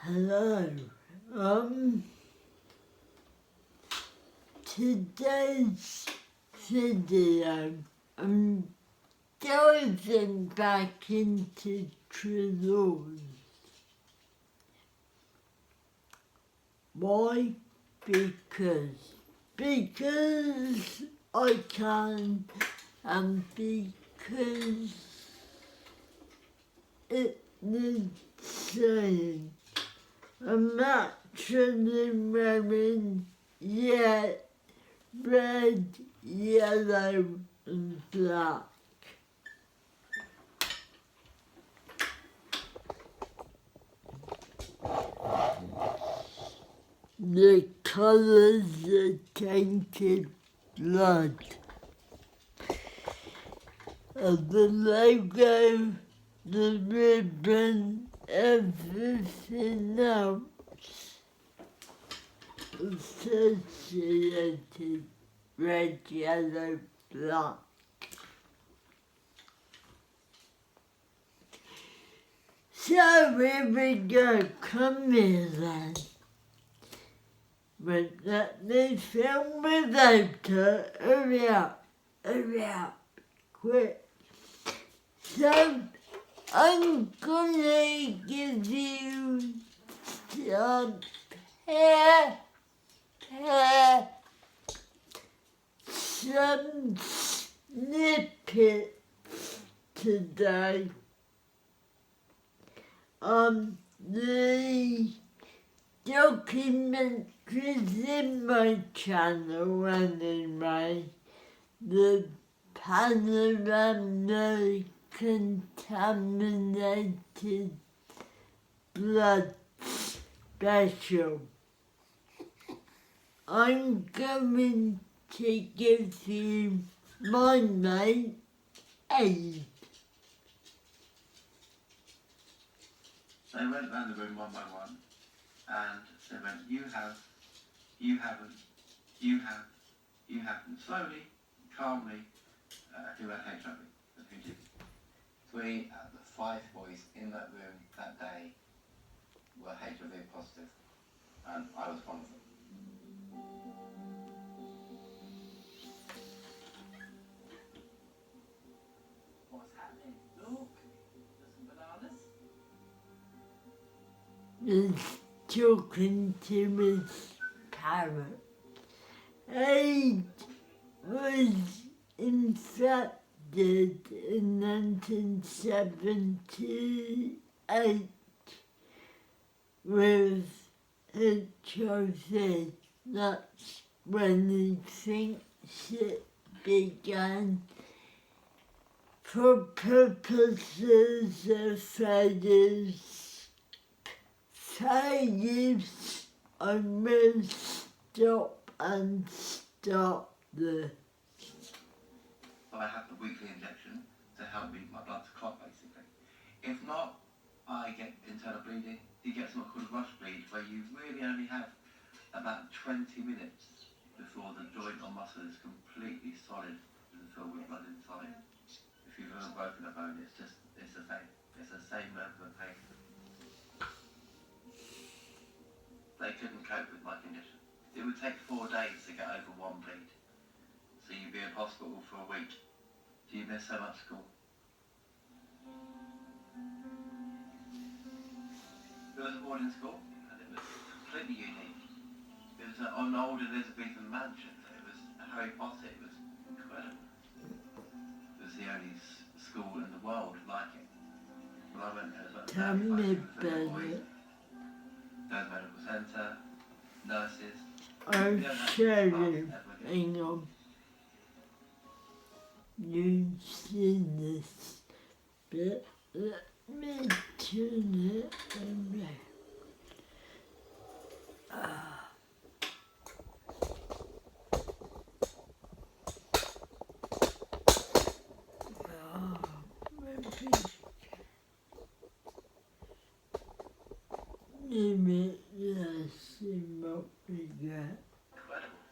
Hello. Today's video, I'm diving back into Treloars. Why? Because I can, and because it needs saying. I'm actually wearing red, yellow and black. The colours are tainted blood. And the logo, the ribbon, everything else associated red, yellow, black. So here we go, come here then. But let me film without her, hurry up, quick. So I'm gonna give you some some snippets today on the documentaries in my channel anyway, the panoramic contaminated blood special. I'm going to give you my mate, Abe. They went round the room one by one, and they went, you haven't, slowly, calmly, who had HIV, and who didn't. 3 out of the 5 boys in that room that day were HIV positive, and I was one of them. What's happening? Look, there's some bananas. Is talking to his parrot. Abe was infected in 1978 with HIV. That's when he thinks it began. For purposes of failures, I will stop and start this. But I have the weekly injection to help me, my blood to clot basically. If not, I get internal bleeding. You get something called a rush bleed, where you really only have about 20 minutes before the joint or muscle is completely solid and filled with blood inside. If you've ever broken a bone, it's the same. It's the same level of pain. They couldn't cope with my condition. It would take 4 days to get over one bleed. So you'd be in hospital for a week. Do you miss so much school? There was a boarding school, and it was completely unique. It was an old Elizabethan mansion. It was Harry Potter. It was incredible. It was the only school in the world like it. When I went there, it was about Tell me about it. There was a medical centre, nurses. I'll show you. Hang on. You've seen this bit. Let me turn it around. Maybe let's see what we got. Incredible.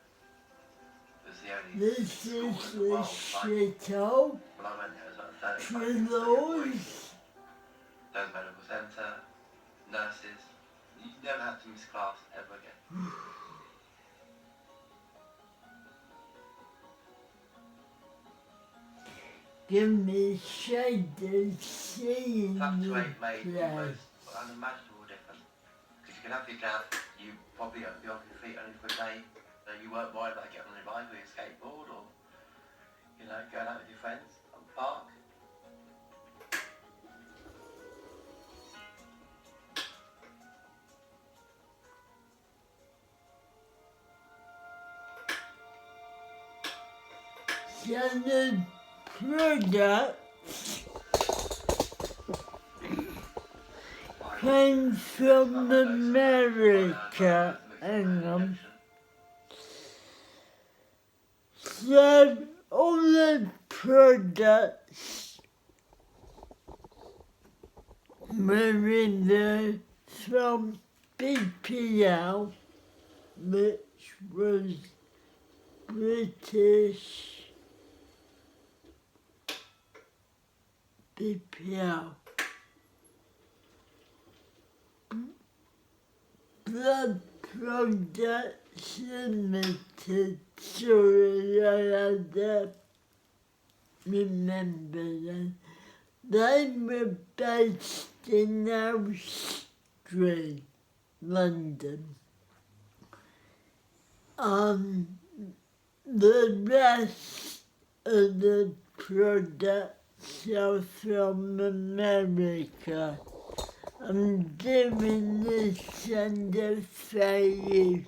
It was the only This school is in the the world like it. chateau, When I went there, it was about 35 Treloars. There was a medical centre, nurses. You never had to miss class ever again. Give me shade to see in Fluctuate the made the play. most unimaginable difference. Because you can have your jab, you probably be off your feet only for a day. You weren't worried about getting on your bike or your skateboard or, going out with your friends on the park. So the product came from America, and so all the products were either from BPL, which was British BPL. Blood Products Limited, sorry, I had to remember that. They were based in Owl Street, London. The rest of the products are from America. I'm doing this under fair use.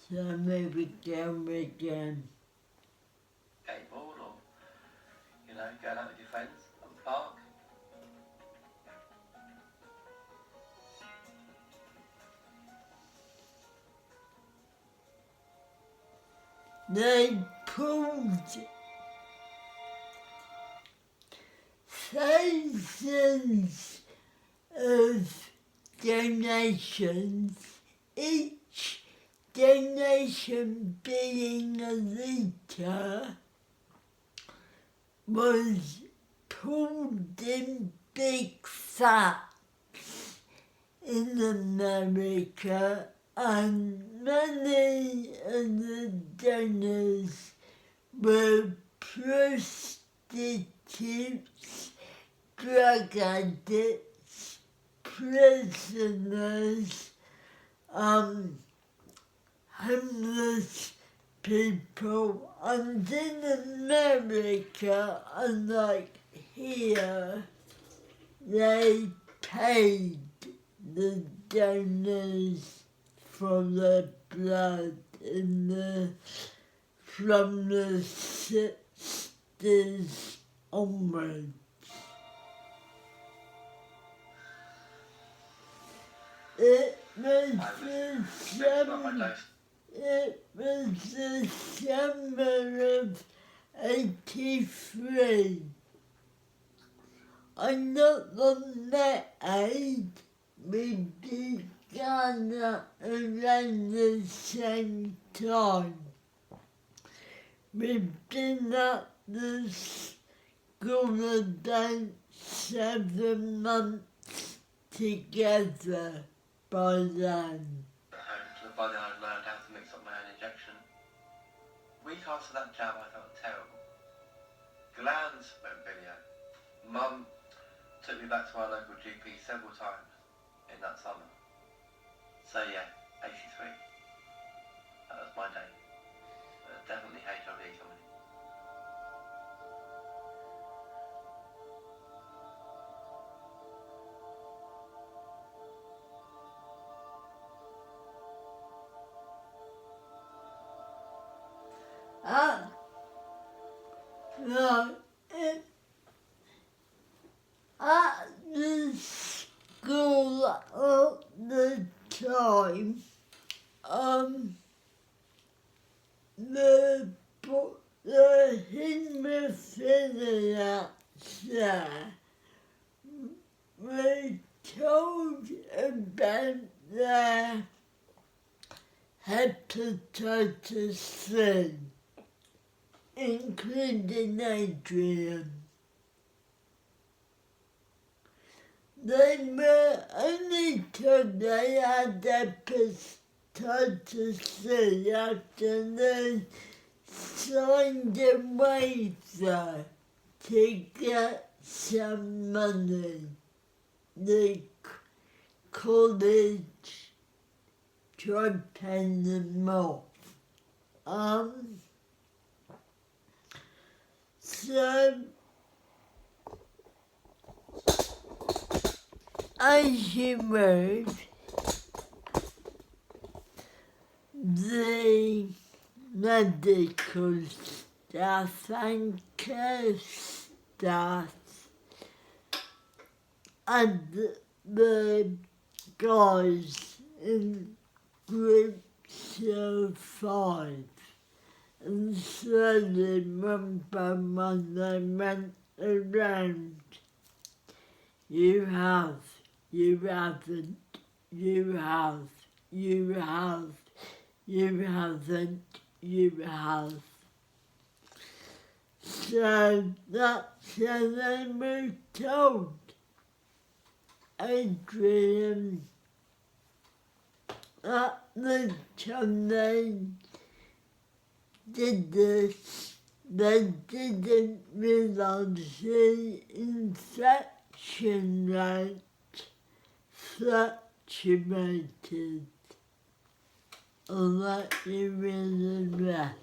So maybe go again. Skateboard or, going out with your friends on the park. They pulled thousands of donations, each donation being a litre, was pulled in big sacks in America, and many of the donors were prostitutes, drug addicts, prisoners, homeless people, and in America, unlike here, they paid the donors for the blood from the 60s onwards. It was the summer of '83. I'm not on that age. We began around the same time. We've been at the school about 7 months together by then. By then I'd learned how to mix up my own injection. Week after that jab I felt terrible. Glands went video. Mum took me back to our local GP several times in that summer. So yeah, 83. That was my day. Definitely HIV coming. At the school at the time, the haemophiliacs there were told about their hepatitis C. including Adrian. They were only told they had hepatitis C after they signed a waiver to get some money. The college tried paying them off. So, as you heard, the medical staff and care staff and the guys in groups of 5, and slowly one by one they went around. You have, you haven't, you have, you have, you haven't, you have. So that's how they were told. Adrian, at the time they did this, they didn't realise the infection rate fluctuated. I'll let you read the rest.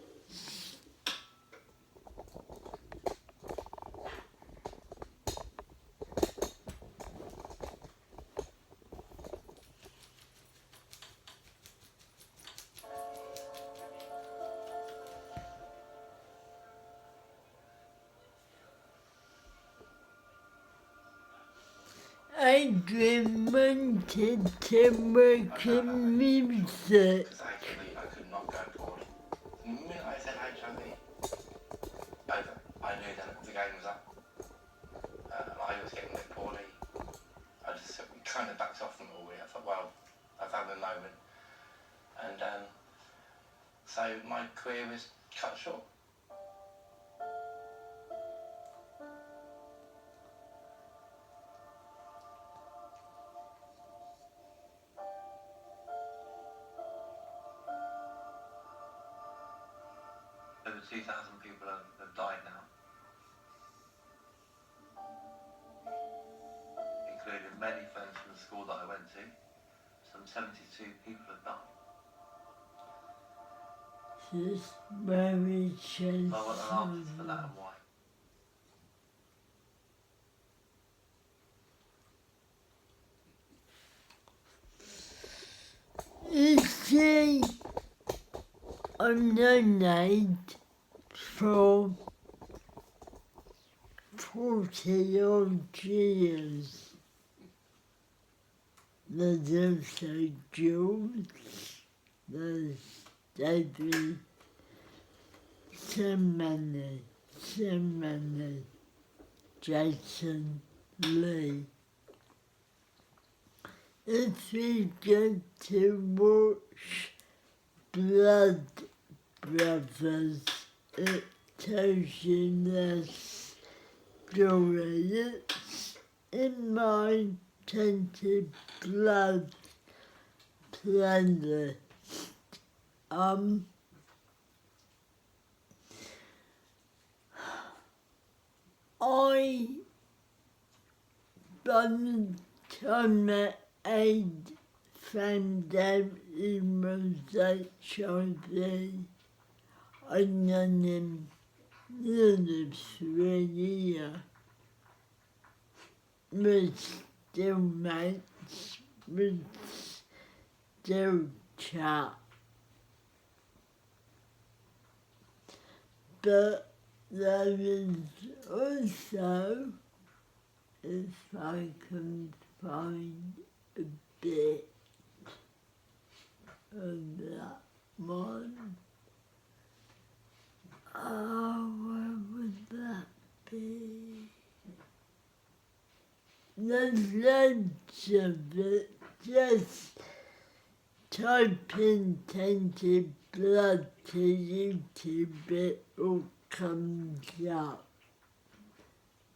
Adrian wanted to work in music. Because I could not go abroad. The minute I said HIV, over. I knew that the game was up. I was getting a bit poorly. I just kind of backed off from it all. I thought, well, I've had a moment. And so my career was cut short. Over 2,000 people have died now, including many friends from the school that I went to. Some 72 people have died. This very changed. So I want an answer for that and why. You see, I'm donated for 40 odd years. There's also Jules, there's David, so many, Jason, Lee. If you go to watch Blood Brothers, it tells you their story. It's in my Tainted Blood playlist. I, by the time that Aid found out he was HIV, I'd known him nearly 3 years. We're still mates, we still chat. But there is also, if I can find a bit of that one. Oh, where would that be? There's loads of it. Just type in Tainted Blood to YouTube, it will comes up,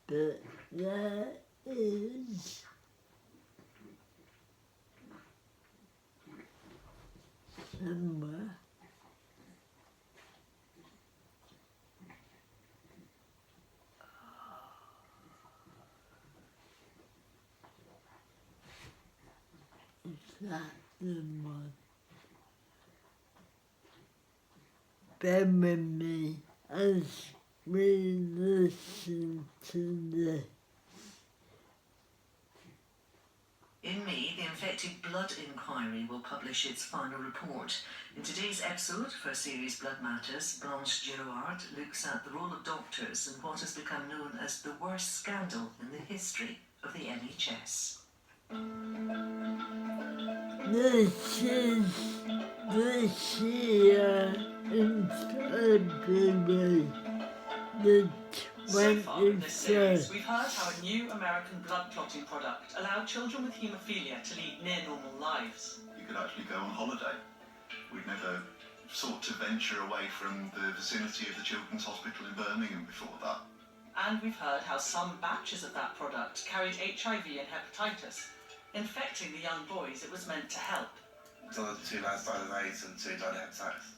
but there is somewhere. Is that the one? Bear with me as we listen to this. In May, the Infected Blood Inquiry will publish its final report. In today's episode for series Blood Matters, Blanche Treloars looks at the role of doctors in what has become known as the worst scandal in the history of the NHS. This is this year in February, the So far in this series, 21st. we've heard how a new American blood clotting product allowed children with haemophilia to lead near normal lives. You could actually go on holiday. We'd never sought to venture away from the vicinity of the Children's Hospital in Birmingham before that. And we've heard how some batches of that product carried HIV and hepatitis, infecting the young boys it was meant to help. So the 2 lads died of AIDS and 2 died of hepatitis.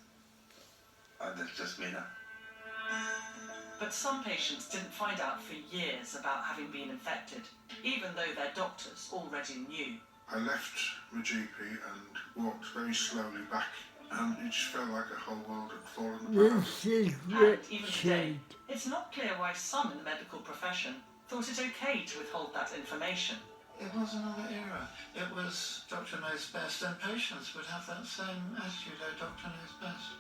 And it's just me now. But some patients didn't find out for years about having been infected, even though their doctors already knew. I left my GP and walked very slowly back, and it just felt like a whole world had fallen apart. This is And even today, Richard. it's not clear why some in the medical profession thought it okay to withhold that information. It was another era. It was doctor knows best, and patients would have that same attitude, oh, doctor knows best.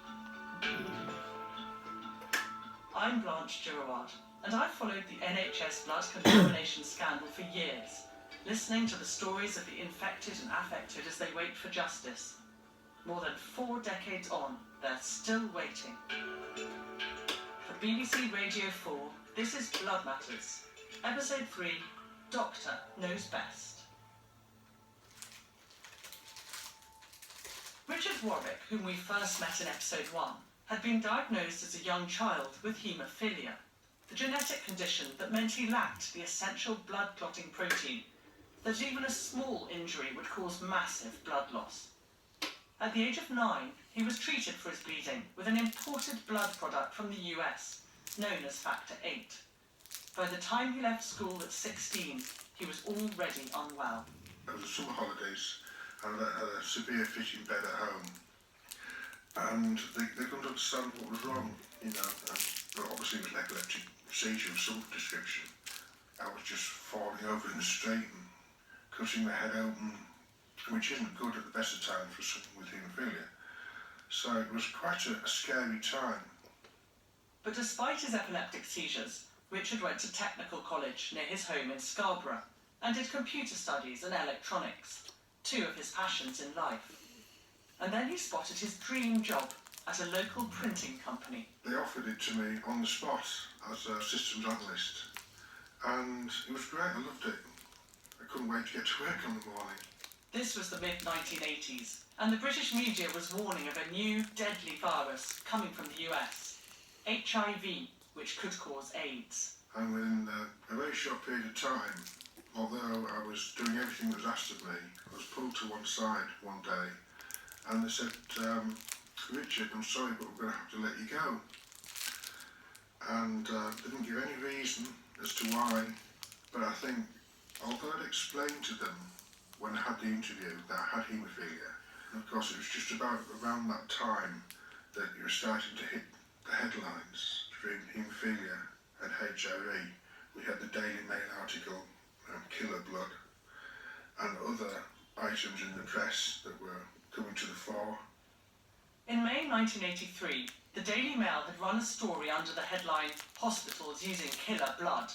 I'm Blanche Treloars, and I've followed the NHS blood contamination scandal for years, listening to the stories of the infected and affected as they wait for justice. More than 4 decades on, they're still waiting. For BBC Radio 4, this is Blood Matters, Episode 3, Doctor Knows Best. Richard Warwick, whom we first met in Episode 1, had been diagnosed as a young child with haemophilia, the genetic condition that meant he lacked the essential blood clotting protein, that even a small injury would cause massive blood loss. At the age of 9, he was treated for his bleeding with an imported blood product from the US, known as Factor VIII. By the time he left school at 16, he was already unwell. It was the summer holidays, and I had a severe fitting bed at home. And they couldn't understand what was wrong, you know. But obviously it was an epileptic seizure of some description. I was just falling over in the street and cutting my head open, which isn't good at the best of times for someone with haemophilia. So it was quite a scary time. But despite his epileptic seizures, Richard went to technical college near his home in Scarborough and did computer studies and electronics, 2 of his passions in life. And then he spotted his dream job at a local printing company. They offered it to me on the spot as a systems analyst, and it was great. I loved it. I couldn't wait to get to work in the morning. This was the mid-1980s, and the British media was warning of a new, deadly virus coming from the US, HIV, which could cause AIDS. And within a very short period of time, although I was doing everything that was asked of me, I was pulled to one side one day, and they said, Richard, I'm sorry, but we're going to have to let you go. And they didn't give any reason as to why, but I think, although I'd explained to them when I had the interview that I had haemophilia, and of course it was just about around that time that you were starting to hit the headlines between haemophilia and HIV. We had the Daily Mail article, Killer Blood, and other items in the press that were coming to the fore. In May 1983, the Daily Mail had run a story under the headline, Hospitals Using Killer Blood,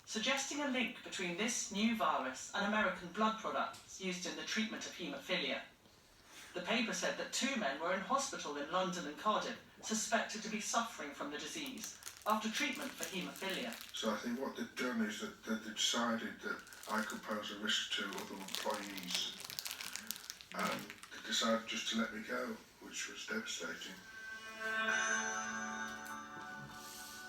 suggesting a link between this new virus and American blood products used in the treatment of haemophilia. The paper said that 2 men were in hospital in London and Cardiff, suspected to be suffering from the disease after treatment for haemophilia. So I think what they'd done is that they decided that I could pose a risk to other employees, and they decided just to let me go, which was devastating.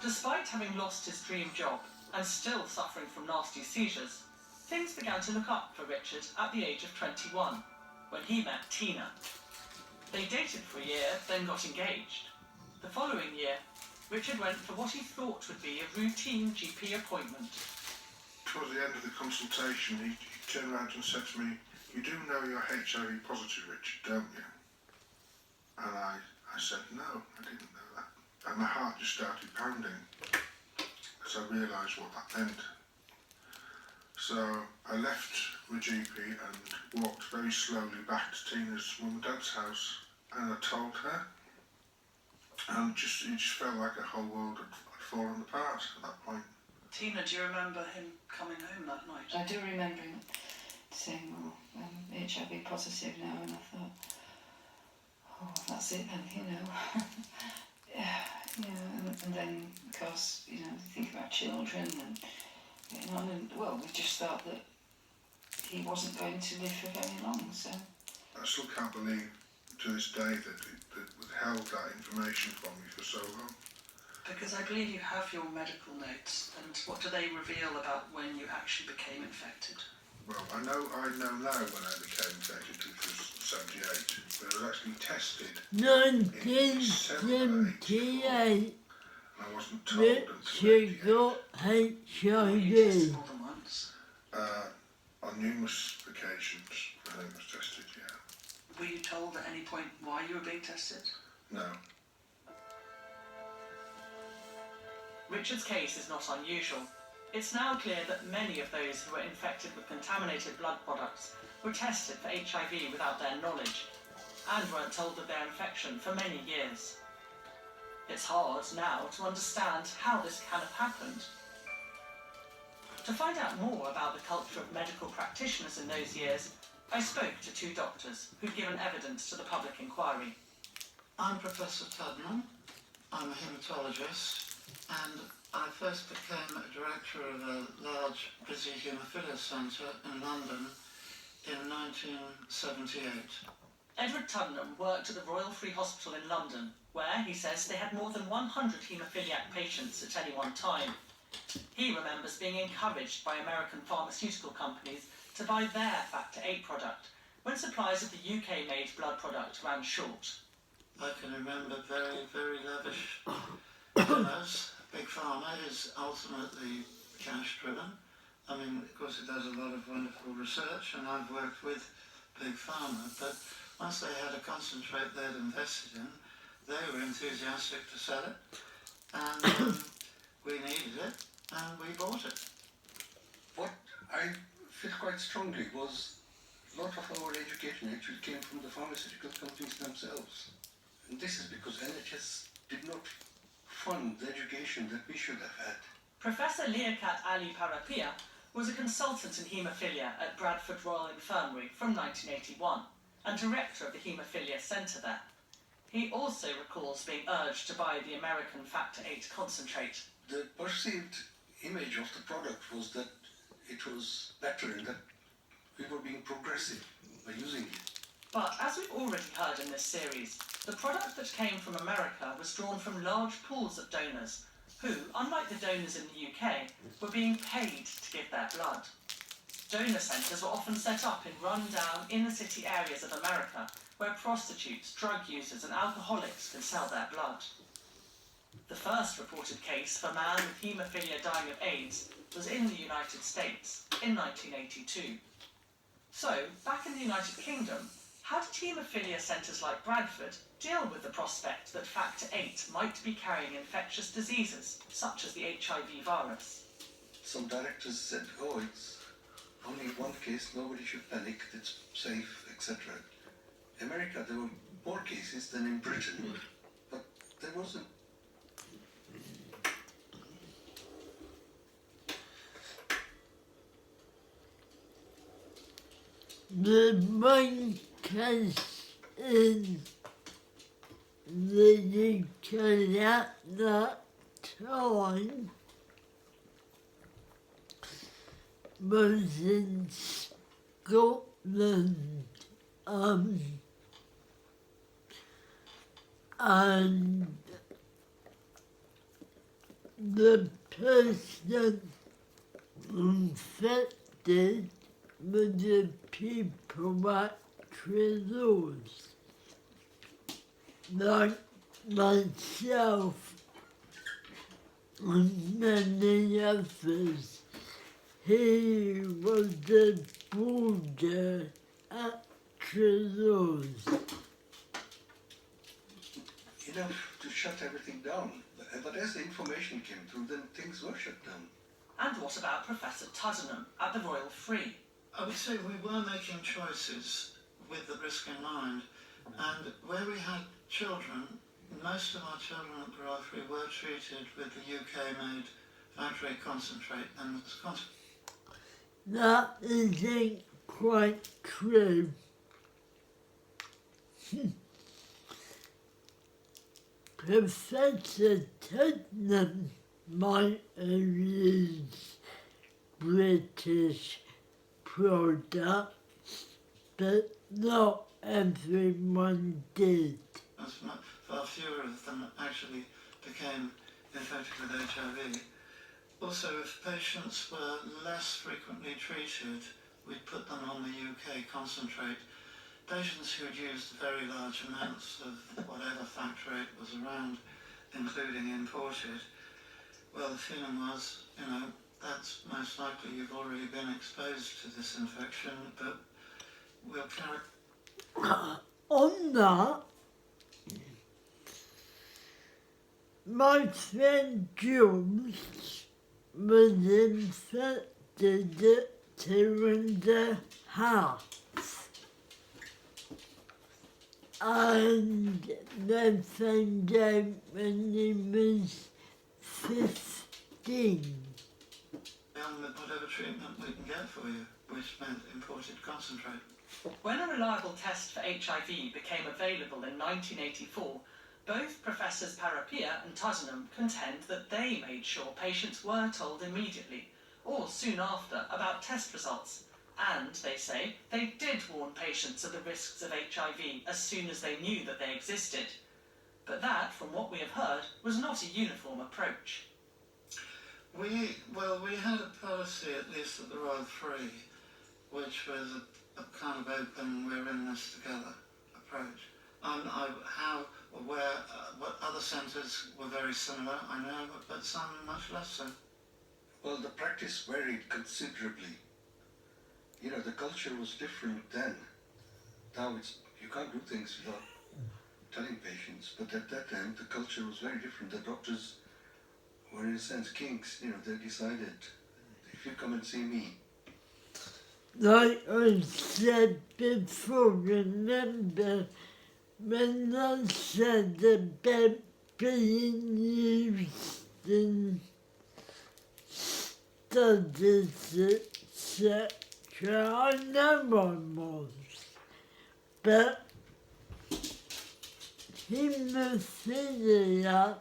Despite having lost his dream job and still suffering from nasty seizures, things began to look up for Richard at the age of 21, when he met Tina. They dated for a year, then got engaged. The following year, Richard went for what he thought would be a routine GP appointment. Towards the end of the consultation, he turned around and said to me, "You do know you're HIV positive, Richard, don't you?" And I said, "No, I didn't know that." And my heart just started pounding as I realised what that meant. So I left my GP and walked very slowly back to Tina's mum and dad's house, and I told her, and it just felt like a whole world had fallen apart at that point. Tina, do you remember him coming home that night? I do remember him saying, "Well, I'm HIV positive now," and I thought, "Oh, that's it then, you know." And then, of course, you think about children and getting on, and well, we just thought that he wasn't going to live for very long, so. I still can't believe to this day that it withheld that information from me for so long. Because I believe you have your medical notes, and what do they reveal about when you actually became infected? Well, I know now when I became infected, which was 78, but I was actually tested in 1978, and I wasn't told until Richard 88. got You tested HIV. more than once. On numerous occasions, I think I was tested, yeah. Were you told at any point why you were being tested? No. Richard's case is not unusual. It's now clear that many of those who were infected with contaminated blood products were tested for HIV without their knowledge, and weren't told of their infection for many years. It's hard now to understand how this can have happened. To find out more about the culture of medical practitioners in those years, I spoke to two doctors who'd given evidence to the public inquiry. I'm Professor Tuddenham. I'm a haematologist, and I first became a director of a large busy haemophilia centre in London in 1978. Edward Tuddenham worked at the Royal Free Hospital in London, where he says they had more than 100 haemophiliac patients at any one time. He remembers being encouraged by American pharmaceutical companies to buy their Factor VIII product when supplies of the UK-made blood product ran short. I can remember very, very lavish dinners. Big Pharma is ultimately cash-driven. I mean, of course, it does a lot of wonderful research, and I've worked with Big Pharma, but once they had a concentrate they'd invested in, they were enthusiastic to sell it, and we needed it, and we bought it. What I feel quite strongly was a lot of our education actually came from the pharmaceutical companies themselves. And this is because NHS did not fund the education that we should have had. Professor Liaquat Ali Parapia was a consultant in haemophilia at Bradford Royal Infirmary from 1981 and director of the Haemophilia Centre there. He also recalls being urged to buy the American Factor VIII concentrate. The perceived image of the product was that it was better and that we were being progressive by using it. But as we've already heard in this series, the product that came from America was drawn from large pools of donors who, unlike the donors in the UK, were being paid to give their blood. Donor centres were often set up in run-down inner-city areas of America where prostitutes, drug users and alcoholics could sell their blood. The first reported case of a man with haemophilia dying of AIDS was in the United States in 1982. So, back in the United Kingdom, how did haemophilia centres like Bradford deal with the prospect that Factor VIII might be carrying infectious diseases, such as the HIV virus? Some directors said, oh, it's only one case, nobody should panic, it's safe, etc. In America, there were more cases than in Britain, but there wasn't. The main case in the UK at that time was in Scotland, and the person infected with the people at Treloars, like myself and many others. He was a boarder at Treloars. Enough to shut everything down. But as the information came through, then things were shut down. And what about Professor Tuddenham at the Royal Free? I would say we were making choices with the risk in mind, and where we had children, most of our children at the Royal Free were treated with the UK-made factory concentrate, and That isn't quite true. Professor Tuddenham might have used British products, but not everyone did. far fewer of them actually became infected with HIV. Also, if patients were less frequently treated, we'd put them on the UK concentrate. Patients who'd used very large amounts of whatever factorate was around, including imported, well, the feeling was, that's most likely you've already been exposed to this infection, but we'll carry... On that, my friend Jules was infected at 2.5, and they found out when he was 15. with whatever treatment we can get for you, which meant imported concentrate. When a reliable test for HIV became available in 1984, both Professors Parapia and Tuddenham contend that they made sure patients were told immediately, or soon after, about test results. And, they say, they did warn patients of the risks of HIV as soon as they knew that they existed. But that, from what we have heard, was not a uniform approach. We had a policy, at least at the Royal Free, which was a kind of open, we're in this together approach. What other centres were very similar, I know, but some much less so. Well, the practice varied considerably. The culture was different then. Now you can't do things without telling patients, but at that time the culture was very different. The doctors were in a sense kings, they decided, if you come and see me. Like I said before, remember when I said about being used in studies, etc. I know I was, but haemophilia,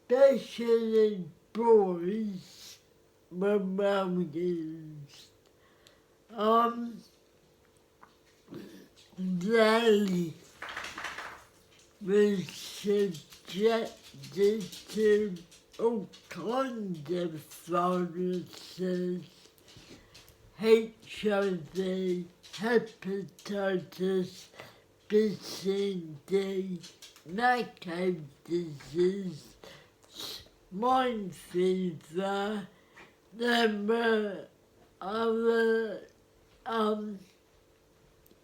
especially boys, were well used. They were subjected to all kinds of viruses, HIV, hepatitis B, C, D, macular disease, swine fever. There were other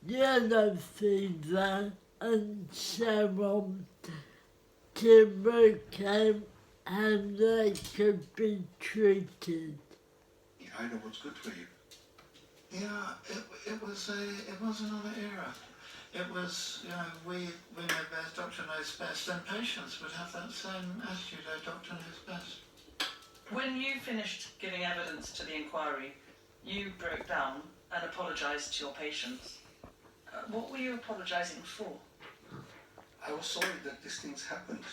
yellow fever and so on to work out how they could be treated. I know what's good for you. Yeah, it was another era. It was, we know best, doctor knows best, and patients would have that same attitude, doctor knows best. When you finished giving evidence to the inquiry, you broke down and apologised to your patients. What were you apologising for? I was sorry that these things happened.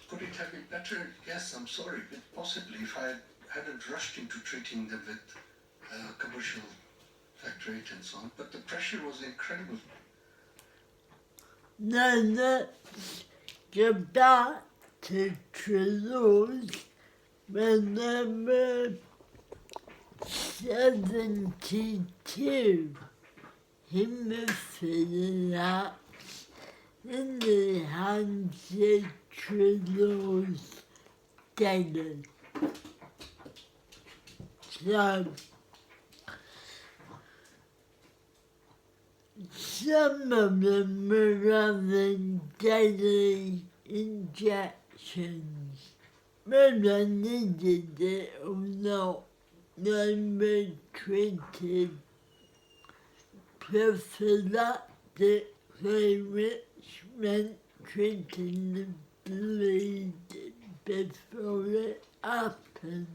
Could it have been better? Yes, I'm sorry, but possibly if I hadn't rushed into treating them with commercial factorate and so on. But the pressure was incredible. Now let's go back to Treloars when they were 72. Haemophilia in the hands of Treloars daily. So, some of them were having daily injections, whether they needed it or not. They were treated prophylactically, which meant treating the bleed before it happened.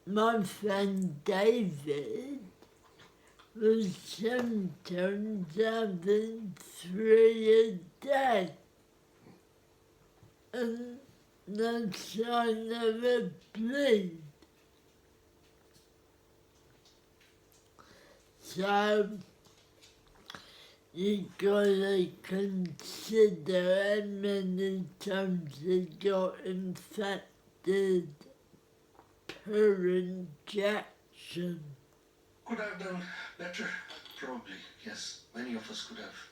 My friend David was sometimes having 3 a day, and no sign of a bleed. So you gotta consider how many times he got infected per injection. Could I have done better? Probably, yes. Many of us could have.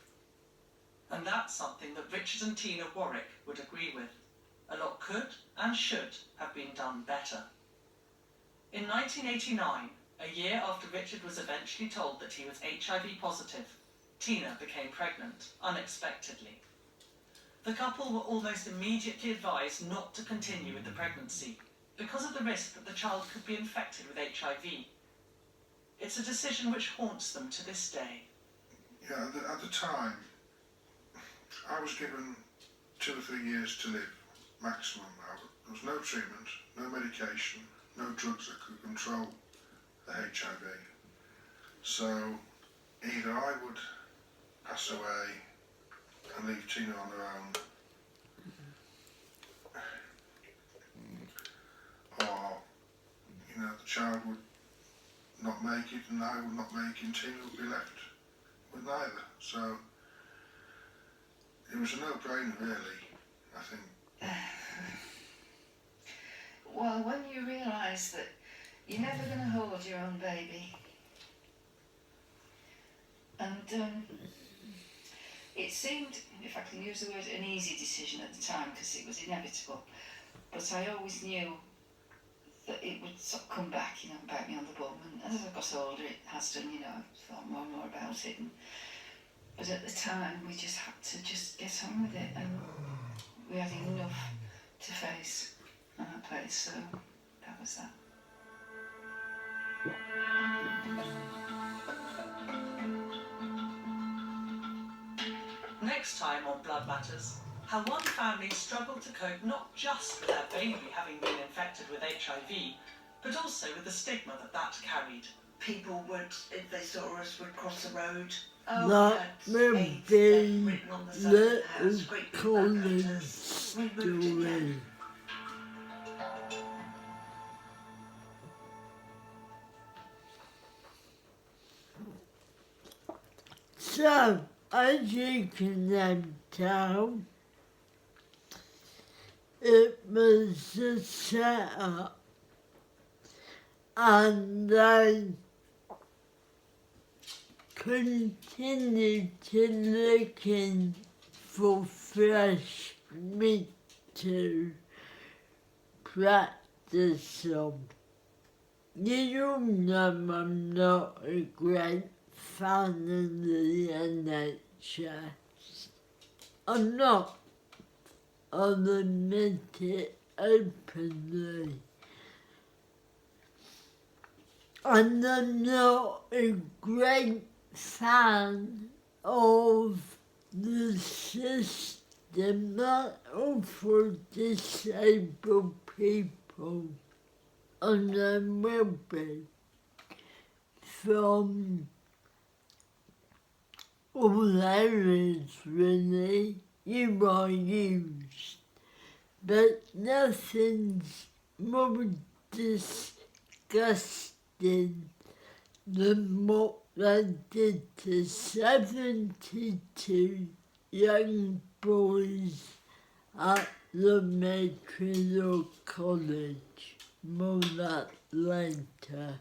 And that's something that Richard and Tina Warwick would agree with. A lot could and should have been done better. In 1989, a year after Richard was eventually told that he was HIV positive, Tina became pregnant, unexpectedly. The couple were almost immediately advised not to continue with the pregnancy because of the risk that the child could be infected with HIV. It's a decision which haunts them to this day. Yeah, at the time, I was given 2 or 3 years to live, maximum. There was no treatment, no medication, no drugs that could control the HIV. So either I would pass away and leave Tina on her own, or, the child would not make it and I would not make it, and Tina would be left with neither. So it was a no-brainer, really, I think. Well, when you realise that you're never going to hold your own baby, and it seemed, if I can use the word, an easy decision at the time because it was inevitable, but I always knew that it would sort of come back, bite me on the bum, and as I got older it has done, I thought more and more about it, but at the time we just had to just get on with it, and we had enough to face on our plate, so that was that. Next time on Blood Matters, how one family struggled to cope not just with their baby having been infected with HIV, but also with the stigma that carried. People would, if they saw us, would cross the road. That will AIDS, be written on the side of the house, little great big Colin's letters. We moved it, yeah. story. So, as you can then tell, it was a setup, and they continued to looking for fresh meat to practice on. You all know I'm not a great fan of the NHS. I'm not. I'll admit it openly. And I'm not a great fan of the system that for disabled people, and there will be, from all areas really. You are used, but nothing's more disgusting than what they did to 72 young boys at the Treloars College, Mount Atlanta.